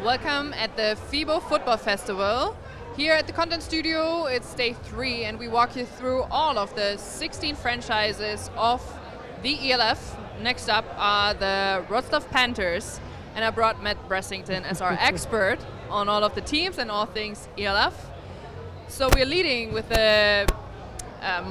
Welcome at the FIBO Football Festival. Here at the Content Studio, it's day 3, and we walk you through all of the 16 franchises of the ELF. Next up are the Wroclaw Panthers, and I brought Matt Bressington as our expert on all of the teams and all things ELF. So we're leading with the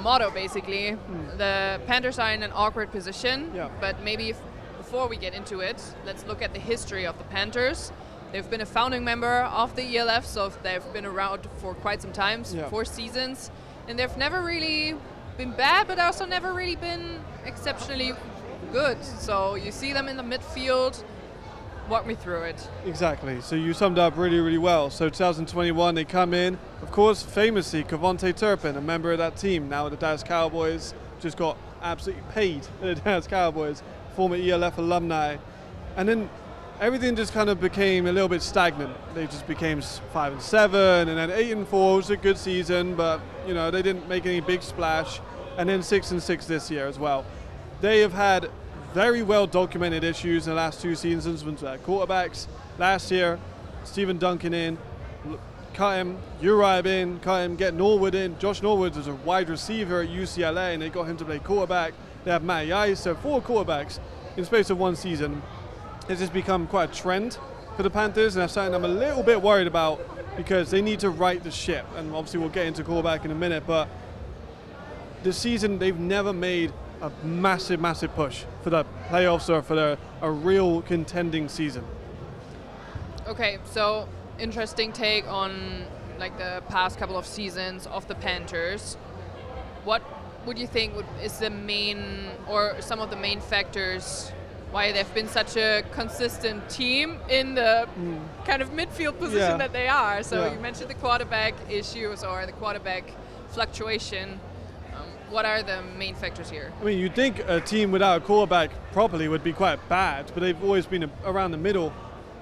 motto, basically. The Panthers are in an awkward position, but maybe before we get into it, let's look at the history of the Panthers. They've been a founding member of the ELF, so they've been around for quite some time, 4 seasons, and they've never really been bad, but also never really been exceptionally good. So you see them in the midfield. Walk me through it. Exactly. So you summed up really, really well. So 2021, they come in, of course, famously, Kevonte Turpin, a member of that team, now at the Dallas Cowboys, just got absolutely paid at the Dallas Cowboys, former ELF alumni. And then everything just kind of became a little bit stagnant. They just became 5-7, and then 8-4 was a good season, but you know they didn't make any big splash. And then 6-6 this year as well. They have had very well documented issues in the last 2 seasons with their quarterbacks. Last year, Stephen Duncan in, cut him, Uribe in, cut him, get Norwood in. Josh Norwood is a wide receiver at UCLA, and they got him to play quarterback. They have Matty Ice, so 4 quarterbacks in the space of 1 season. It's just become quite a trend for the Panthers, and that's something I'm a little bit worried about because they need to right the ship. And obviously we'll get into quarterback in a minute, but this season they've never made a massive push for the playoffs or for a real contending season. Okay, so interesting take on like the past couple of seasons of the Panthers. What would you think is the main, or some of the main factors why they've been such a consistent team in the kind of midfield position that they are? So you mentioned the quarterback issues or the quarterback fluctuation. What are the main factors here? I mean, you'd think a team without a quarterback properly would be quite bad, but they've always been around the middle,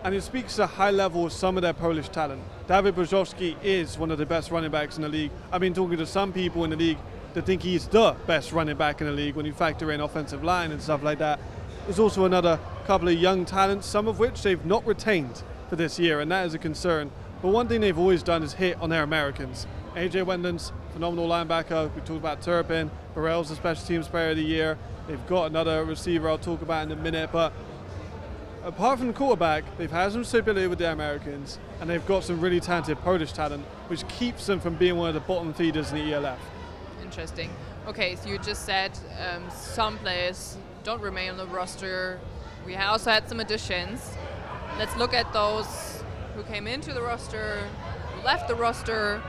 and it speaks to a high level of some of their Polish talent. David Brzozowski is one of the best running backs in the league. I've been talking to some people in the league that think he's the best running back in the league when you factor in offensive line and stuff like that. There's also another couple of young talents, some of which they've not retained for this year, and that is a concern. But one thing they've always done is hit on their Americans. AJ Wendland's phenomenal linebacker. We talked about Turpin. Burrell's the special teams player of the year. They've got another receiver I'll talk about in a minute. But apart from the quarterback, they've had some stability with the Americans, and they've got some really talented Polish talent, which keeps them from being one of the bottom feeders in the ELF. Interesting. Okay, so you just said some players don't remain on the roster. We also had some additions. Let's look at those who came into the roster, who left the roster,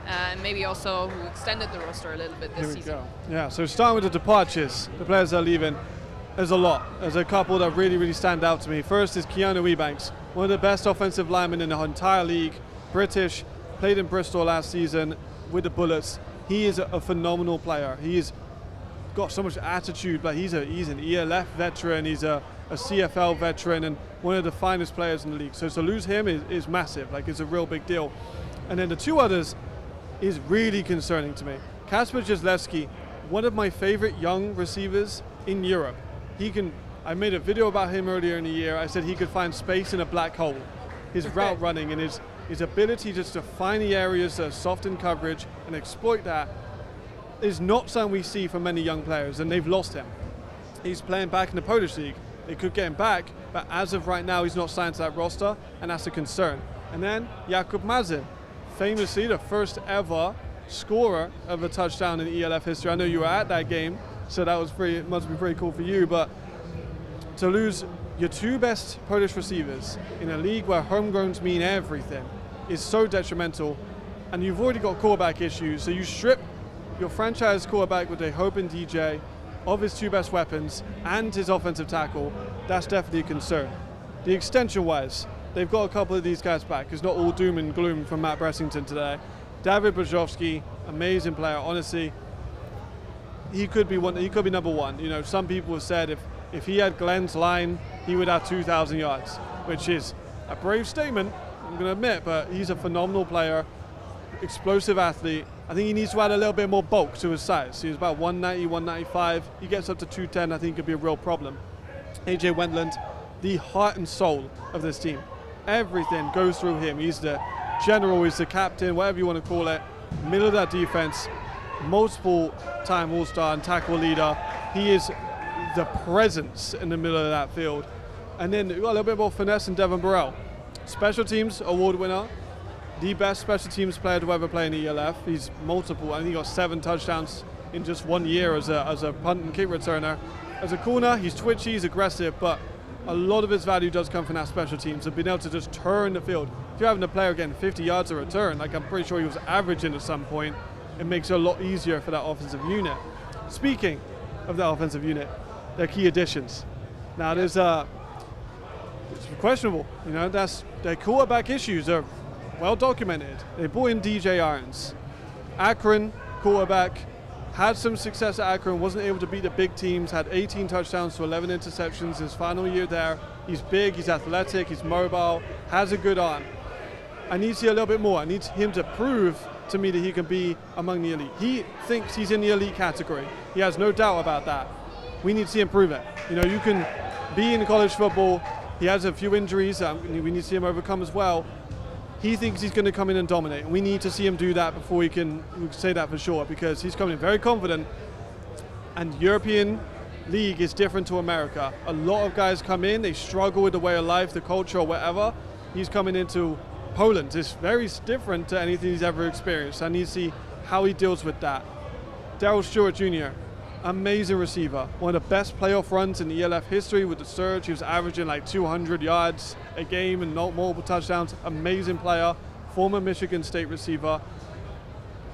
and maybe also who extended the roster a little bit this season. Yeah, so starting with the departures, the players that are leaving, there's a lot. There's a couple that really stand out to me. First is Keanu Ebanks, one of the best offensive linemen in the entire league, British, played in Bristol last season with the Bullets. He is a phenomenal player. He's got so much attitude, but he's an ELF veteran, he's a CFL veteran, and one of the finest players in the league. So to lose him is massive, like it's a real big deal. And then the 2 others is really concerning to me. Kasper Jezlewski, one of my favorite young receivers in Europe. I made a video about him earlier in the year. I said he could find space in a black hole. His route running and his ability just to find the areas that are soft in coverage and exploit that is not something we see from many young players, and they've lost him. He's playing back in the Polish league. They could get him back, but as of right now, he's not signed to that roster, and that's a concern. And then Jakub Mazin, famously the first ever scorer of a touchdown in ELF history. I know you were at that game, so that was must be pretty cool for you, but to lose your 2 best Polish receivers in a league where homegrowns mean everything is so detrimental, and you've already got quarterback issues, so you strip your franchise quarterback with a hope in DJ of his 2 best weapons and his offensive tackle. That's definitely a concern. The extension-wise, they've got a couple of these guys back. It's not all doom and gloom from Matt Bressington today. David Brzozowski, amazing player. Honestly, he could be number 1. You know, some people have said if he had Glenn's line, he would have 2,000 yards, which is a brave statement, I'm going to admit, but he's a phenomenal player, explosive athlete. I think he needs to add a little bit more bulk to his size. He's about 190, 195. He gets up to 210, I think could be a real problem. AJ Wendland, the heart and soul of this team. Everything goes through him. He's the general, he's the captain, whatever you want to call it. Middle of that defense, multiple time all-star and tackle leader. He is the presence in the middle of that field. And then we've got a little bit more finesse in Devon Burrell. Special teams award winner, the best special teams player to ever play in the ELF. He's multiple, I think he got 7 touchdowns in just 1 year as a punt and kick returner. As a corner, he's twitchy, he's aggressive, but a lot of his value does come from that special teams and being able to just turn the field. If you're having a player getting 50 yards a return, like I'm pretty sure he was averaging at some point, it makes it a lot easier for that offensive unit. Speaking of that offensive unit, their key additions. Now there's it's questionable, you know, that's their quarterback issues are well documented. They brought in DJ Irons. Akron quarterback, had some success at Akron, wasn't able to beat the big teams, had 18 touchdowns to 11 interceptions his final year there. He's big, he's athletic, he's mobile, has a good arm. I need to see a little bit more. I need him to prove to me that he can be among the elite. He thinks he's in the elite category. He has no doubt about that. We need to see him prove it. You know, you can be in college football. He has a few injuries we need to see him overcome as well. He thinks he's going to come in and dominate. And we need to see him do that before we can say that for sure, because he's coming in very confident. And European league is different to America. A lot of guys come in, they struggle with the way of life, the culture, or whatever. He's coming into Poland. It's very different to anything he's ever experienced. I need to see how he deals with that. Darryl Stewart Jr., amazing receiver. One of the best playoff runs in the ELF history with the surge. He was averaging like 200 yards a game and multiple touchdowns. Amazing player. Former Michigan State receiver.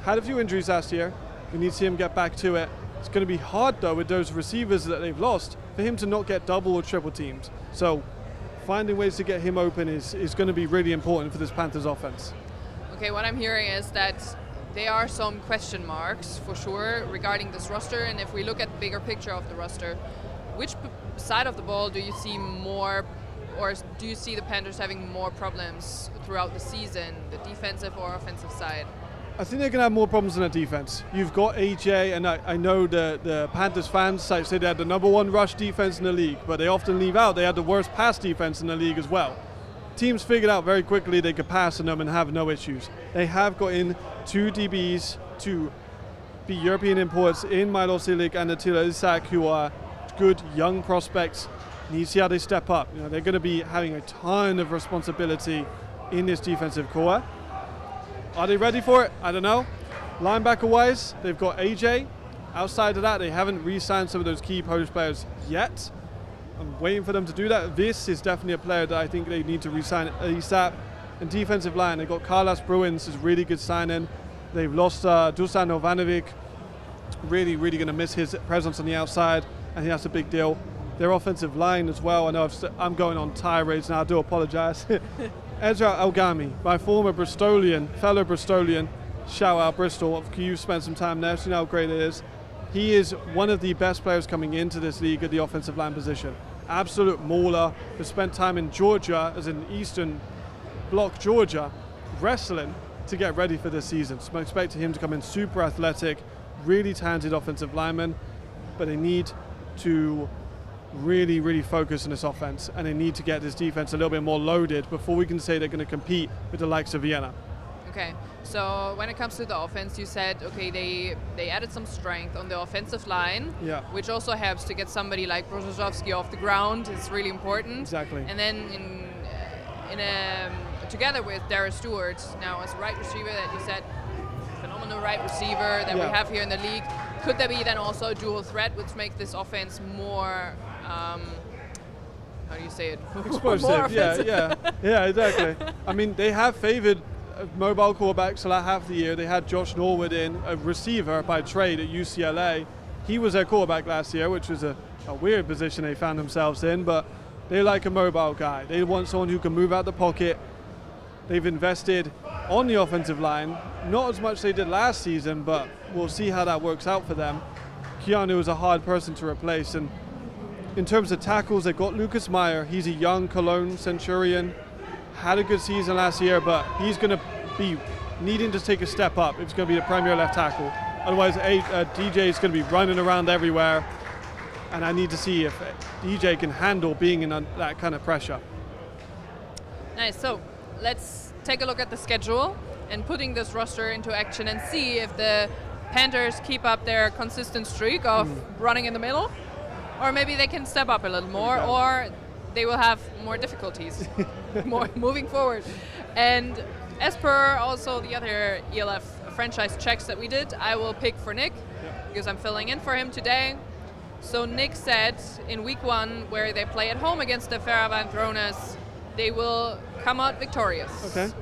Had a few injuries last year. We need to see him get back to it. It's going to be hard though with those receivers that they've lost for him to not get double or triple teams. So finding ways to get him open is going to be really important for this Panthers offense. Okay, what I'm hearing is that there are some question marks for sure regarding this roster, and if we look at the bigger picture of the roster, which side of the ball do you see more, or do you see the Panthers having more problems throughout the season, the defensive or offensive side? I think they're going to have more problems in the defense. You've got AJ, and I know the Panthers fans say they had the #1 rush defense in the league, but they often leave out they had the worst pass defense in the league as well. Teams figured out very quickly they could pass on them and have no issues. They have got in 2 DBs to be European imports in Milo Silic and Attila Isak, who are good young prospects. And you see how they step up. You know, they're going to be having a ton of responsibility in this defensive core. Are they ready for it? I don't know. Linebacker-wise, they've got AJ. Outside of that, they haven't re-signed some of those key Polish players yet. I'm waiting for them to do that. This is definitely a player that I think they need to re-sign ASAP. And defensive line, they've got Carlos Bruins, is a really good signing. They've lost Dusan Novanovic. Really going to miss his presence on the outside, and that's a big deal. Their offensive line as well. I know I'm going on tirades now, I do apologize. Ezra Algami, my former fellow Bristolian, shout out Bristol, you've spent some time there, so you know how great it is. He is one of the best players coming into this league at the offensive line position. Absolute mauler, who spent time in Georgia, as in Eastern Bloc Georgia, wrestling to get ready for this season. So I'm expecting him to come in super athletic, really talented offensive lineman, but they need to really focus on this offense, and they need to get this defense a little bit more loaded before we can say they're going to compete with the likes of Vienna. Okay, so when it comes to the offense, you said, okay, they added some strength on the offensive line, yeah, which also helps to get somebody like Brozovsky off the ground. It's really important. Exactly. And then together with Darryl Stewart, now as a right receiver that you said, phenomenal right receiver that we have here in the league, could there be then also a dual threat which makes this offense more, how do you say it? Explosive, yeah, exactly. I mean, they have favored mobile quarterbacks for like half the year. They had Josh Norwood in, a receiver by trade at UCLA. He was their quarterback last year, which was a weird position they found themselves in, but they like a mobile guy. They want someone who can move out the pocket. They've invested on the offensive line, not as much as they did last season, but we'll see how that works out for them. Keanu is a hard person to replace, and in terms of tackles, they've got Lucas Meyer. He's a young Cologne Centurion, had a good season last year, but he's going to be needing to take a step up if he's going to be the premier left tackle. Otherwise, DJ is going to be running around everywhere, and I need to see if DJ can handle being in that kind of pressure. Nice. So let's take a look at the schedule and putting this roster into action and see if the Panthers keep up their consistent streak of running in the middle, or maybe they can step up a little more, or they will have more difficulties more moving forward. And as per also the other ELF franchise checks that we did, I will pick for Nick because I'm filling in for him today. So Nick said in week 1, where they play at home against the Panthers, they will come out victorious. Okay.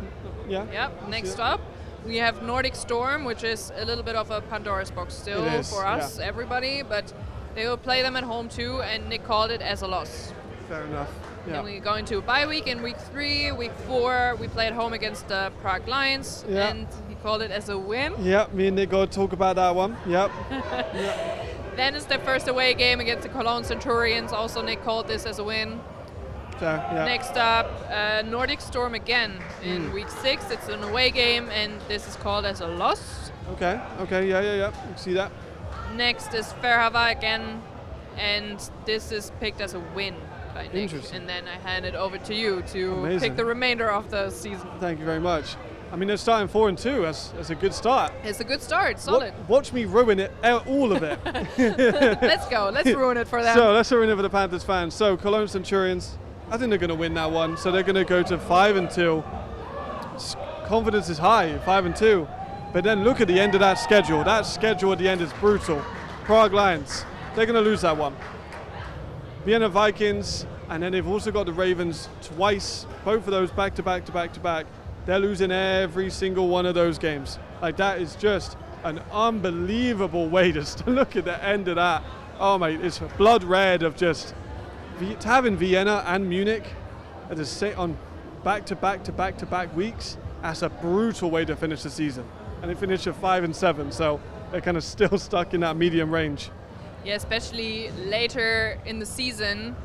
Yeah. Yep. Next up, we have Nordic Storm, which is a little bit of a Pandora's box still for us, everybody, but they will play them at home too, and Nick called it as a loss. Fair enough. Yeah. Then we go into a bye week in week 3. Week 4, we play at home against the Prague Lions, and he called it as a win. Yeah, me and Nick go talk about that one. Yep. Then it's the first away game against the Cologne Centurions. Also, Nick called this as a win. Next up, Nordic Storm again in week 6. It's an away game, and this is called as a loss. Okay, yeah. You can see that. Next is Ferhava again, and this is picked as a win by Nick. And then I hand it over to you to pick the remainder of the season. Thank you very much. I mean, they're starting 4-2. That's a good start. It's a good start, solid. Watch me ruin it, all of it. Let's go. Let's ruin it for them. So let's ruin it for the Panthers fans. So Cologne Centurions, I think they're going to win that one. So they're going to go to 5-2. Confidence is high, 5-2. But then look at the end of that schedule. That schedule at the end is brutal. Prague Lions, they're going to lose that one. Vienna Vikings, and then they've also got the Ravens twice. Both of those back to back to back to back. They're losing every single one of those games. Like, that is just an unbelievable way to look at the end of that. Oh mate, it's blood red of just having Vienna and Munich at on back to back to back to back weeks. That's a brutal way to finish the season. And they finished at 5-7, so they're kind of still stuck in that medium range. Yeah, especially later in the season,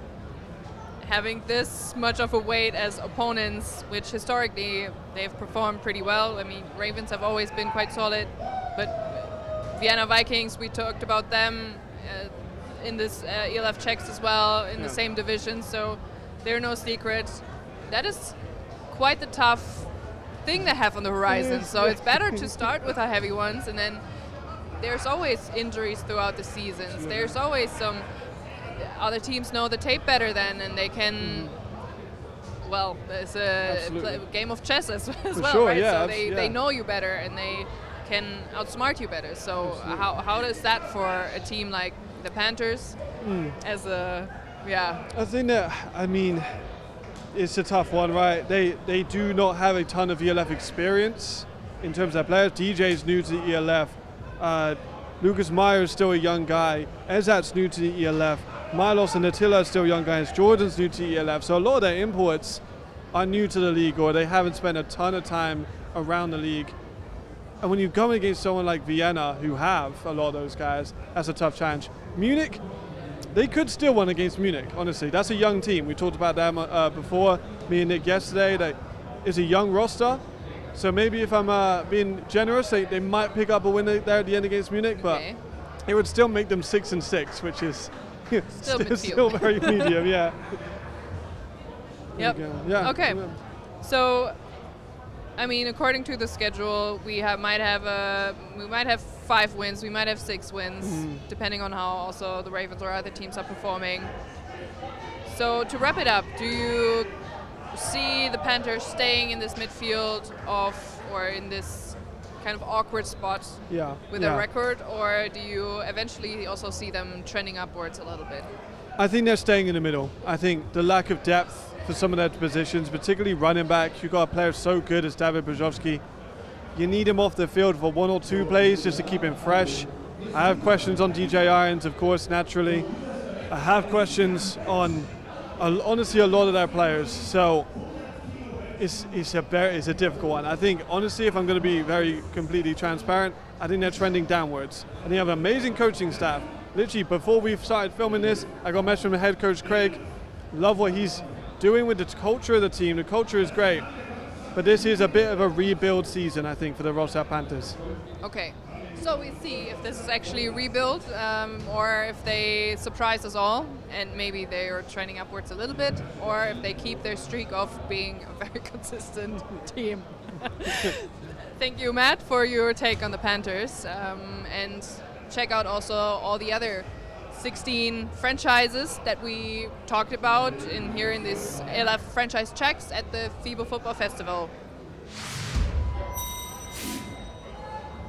having this much of a weight as opponents, which historically they've performed pretty well. I mean, Ravens have always been quite solid, but Vienna Vikings, we talked about them in this ELF checks as well, in the same division, so they're no secret. That is quite the tough thing they have on the horizon, so it's better to start with the heavy ones, and then there's always injuries throughout the seasons. There's always some other teams know the tape better then, and they can, well, it's a game of chess as well, sure, right? So they know you better, and they can outsmart you better. So how does that for a team like the Panthers as a, I think that, I mean, it's a tough one, right? They do not have a ton of ELF experience in terms of players. DJ's new to the ELF. Lucas Meyer is still a young guy. Ezat's new to the ELF. Milos and Attila are still young guys. Jordan's new to the ELF. So a lot of their imports are new to the league, or they haven't spent a ton of time around the league. And when you go against someone like Vienna, who have a lot of those guys, that's a tough challenge. Munich, they could still win against Munich, honestly. That's a young team. We talked about them before, me and Nick yesterday. It's a young roster. So maybe if I'm being generous, they might pick up a win there at the end against Munich, but it would still make them 6-6, which is still very medium, Yep. Yeah. Okay. So, I mean, according to the schedule, we might have 5 wins, we might have 6 wins, depending on how also the Ravens or other teams are performing. So to wrap it up, do you see the Panthers staying in this midfield or in this kind of awkward spot with a record, or do you eventually also see them trending upwards a little bit? I think they're staying in the middle. I think the lack of depth for some of their positions, particularly running back, you've got a player so good as David Brzozowski. You need him off the field for 1 or 2 plays just to keep him fresh. I have questions on DJ Irons, of course, naturally. I have questions on honestly a lot of their players. So it's a difficult one. I think, honestly, if I'm going to be very completely transparent, I think they're trending downwards. I think they have an amazing coaching staff. Literally, before we started filming this, I got a message from the head coach, Craig. Love what he's doing with the culture of the team. The culture is great. But this is a bit of a rebuild season, I think, for the Wroclaw Panthers. Okay. So we see if this is actually a rebuild or if they surprise us all and maybe they are trending upwards a little bit, or if they keep their streak of being a very consistent team. Thank you, Matt, for your take on the Panthers. And check out also all the other 16 franchises that we talked about in here in this ELF franchise checks at the FIBO Football Festival.